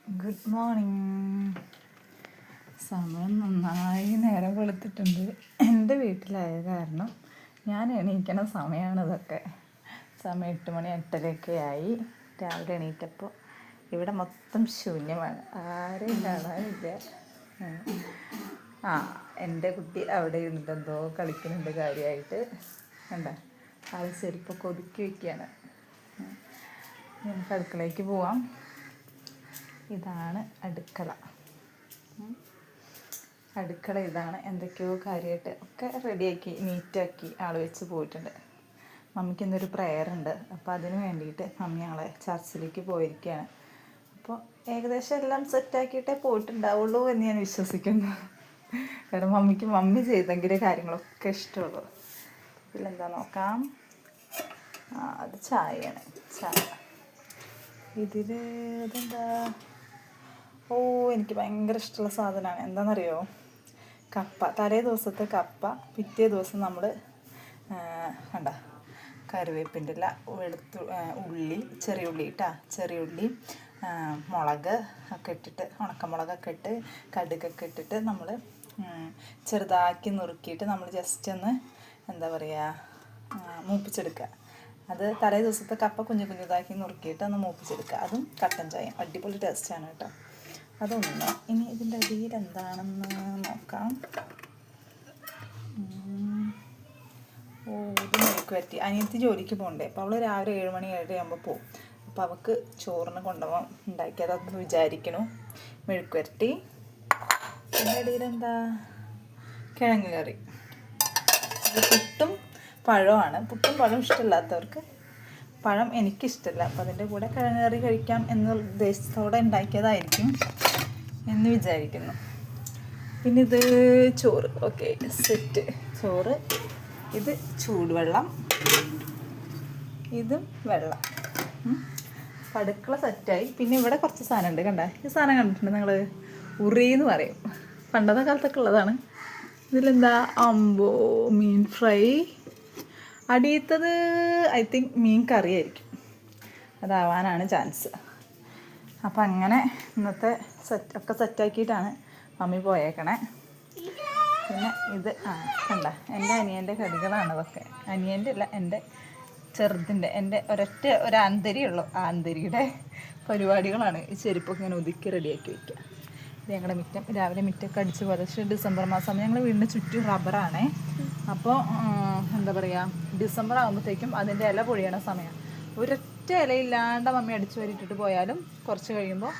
Good morning. സമയം നന്നായി നേരം വെളുത്തിട്ടുണ്ട്. എൻ്റെ വീട്ടിലായ കാരണം ഞാൻ എണീക്കണ സമയമാണ് ഇതൊക്കെ. സമയം 8 മണി 8:30 ആയി. രാവിലെ എണീറ്റപ്പോൾ ഇവിടെ മൊത്തം ശൂന്യമാണ്, ആരെയും കാണാനില്ല. എൻ്റെ കുട്ടി അവിടെ ഇരുന്നിട്ട് എന്തോ കളിക്കുന്നുണ്ട് കാര്യമായിട്ട്. കണ്ട ആൾ ചെരുപ്പൊക്കെ ഒതുക്കി വയ്ക്കുകയാണ്. നമുക്ക് അടുക്കളയ്ക്ക് പോവാം. ഇതാണ് അടുക്കള. ഇതാണ്. എന്തൊക്കെയോ കാര്യമായിട്ട് ഒക്കെ റെഡിയാക്കി നീറ്റാക്കി ആൾ വെച്ച് പോയിട്ടുണ്ട്. മമ്മിക്ക് ഇന്നൊരു പ്രയർ ഉണ്ട്, അപ്പോൾ അതിന് വേണ്ടിയിട്ട് മമ്മി ഞങ്ങളെ ചർച്ചിലേക്ക് പോയിരിക്കുകയാണ്. അപ്പോൾ ഏകദേശം എല്ലാം സെറ്റാക്കിയിട്ടേ പോയിട്ടുണ്ടാവുള്ളൂ എന്ന് ഞാൻ വിശ്വസിക്കുന്നു. കാരണം മമ്മി ചെയ്തെങ്കിലേ കാര്യങ്ങളൊക്കെ ഇഷ്ടമുള്ളൂ. ഇതിലെന്താ നോക്കാം. അത് ചായയാണ്. ചായ ഇതെന്താ? എനിക്ക് ഭയങ്കര ഇഷ്ടമുള്ള സാധനമാണ്. എന്താണെന്നറിയോ? കപ്പ. തലേ ദിവസത്തെ കപ്പ പിറ്റേ ദിവസം നമ്മൾ കണ്ട കറിവേപ്പിൻ്റെ ഇല, ഉള്ളി, ചെറിയ ഉള്ളി, മുളക് ഒക്കെ ഇട്ടിട്ട്, ഉണക്കമുളകൊക്കെ ഇട്ട്, കടുകൊക്കെ ഇട്ടിട്ട് നമ്മൾ ചെറുതാക്കി നുറുക്കിയിട്ട് നമ്മൾ ജസ്റ്റ് ഒന്ന് എന്താ പറയുക മൂപ്പിച്ചെടുക്കുക. അത് തലേ ദിവസത്തെ കപ്പ കുഞ്ഞിതാക്കി നുറുക്കിയിട്ട് ഒന്ന് മൂപ്പിച്ചെടുക്കുക. അതും കട്ടൻ ചായ അടിപൊളി ടേസ്റ്റാണ് കേട്ടോ. അതൊന്ന്. ഇനി ഇതിൻ്റെ അടിയിൽ എന്താണെന്ന് നോക്കാം. ഇത് മെഴുക്ക് വരട്ടി. അനിയത്തി ജോലിക്ക് പോകണ്ടേ, അപ്പോൾ അവൾ രാവിലെ 7 മണി 7 ആകുമ്പോൾ പോകും. അപ്പോൾ അവൾക്ക് ചോറിന് കൊണ്ടുപോകാൻ ഉണ്ടാക്കിയതെന്ന് വിചാരിക്കണു. മെഴുക്ക് വരട്ടി. ഇതിൻ്റെ ഇടയിൽ എന്താ? കിഴങ്ങ് കറി. ഇത് പുട്ടും പഴമാണ്. പുട്ടും പഴം ഇഷ്ടമില്ലാത്തവർക്ക് പഴം എനിക്കിഷ്ടമില്ല, അപ്പോൾ അതിൻ്റെ കൂടെ കിഴങ്ങ് കറി കഴിക്കാം എന്ന ഉദ്ദേശത്തോടെ ഉണ്ടാക്കിയതായിരിക്കും എന്ന് വിചാരിക്കുന്നു. പിന്നെ ഇത് ചോറ്. ഓക്കെ, സെറ്റ് ചോറ്. ഇത് ചൂടുവെള്ളം, ഇതും വെള്ളം. അടുക്കള സെറ്റായി. പിന്നെ ഇവിടെ കുറച്ച് സാധനം ഉണ്ട്. കണ്ട ഈ സാധനം കണ്ടിട്ടുണ്ട് നിങ്ങൾ? ഉറി എന്ന് പറയും, പണ്ടത്തെ കാലത്തൊക്കെ ഉള്ളതാണ്. ഇതിലെന്താ? അമ്പോ, മീൻ ഫ്രൈ. അടിയത്തത് ഐ തിങ്ക് മീൻ കറി ആയിരിക്കും, അതാവാനാണ് ചാൻസ്. അപ്പം അങ്ങനെ ഇന്നത്തെ ഒക്കെ സെറ്റാക്കിയിട്ടാണ് മമ്മി പോയേക്കണേ. പിന്നെ ഇത് കണ്ട എൻ്റെ അനിയൻ്റെ കടികളാണ് ഇതൊക്കെ. അനിയൻ്റെ അല്ല, എൻ്റെ ചെറുതിൻ്റെ, എൻ്റെ ഒരു ആന്തരിയുള്ളൂ. ആന്തരിയുടെ പരിപാടികളാണ്. ഈ ചെരുപ്പൊക്കെ ഇങ്ങനെ ഒതുക്കി റെഡിയാക്കി വയ്ക്കുക. ഇത് ഞങ്ങളുടെ മുറ്റം. രാവിലെ മുറ്റമൊക്കെ അടിച്ച് പതച്ച് ഡിസംബർ മാസം ഞങ്ങൾ വീടിൻ്റെ ചുറ്റും റബ്ബറാണേ. അപ്പോൾ എന്താ പറയുക, ഡിസംബർ ആകുമ്പോഴത്തേക്കും അതിൻ്റെ ഇല പൊഴിയണ സമയം. ഒരൊറ്റ ഇലയില്ലാണ്ട് മമ്മി അടിച്ചു വരിട്ടിട്ട് പോയാലും കുറച്ച് കഴിയുമ്പോൾ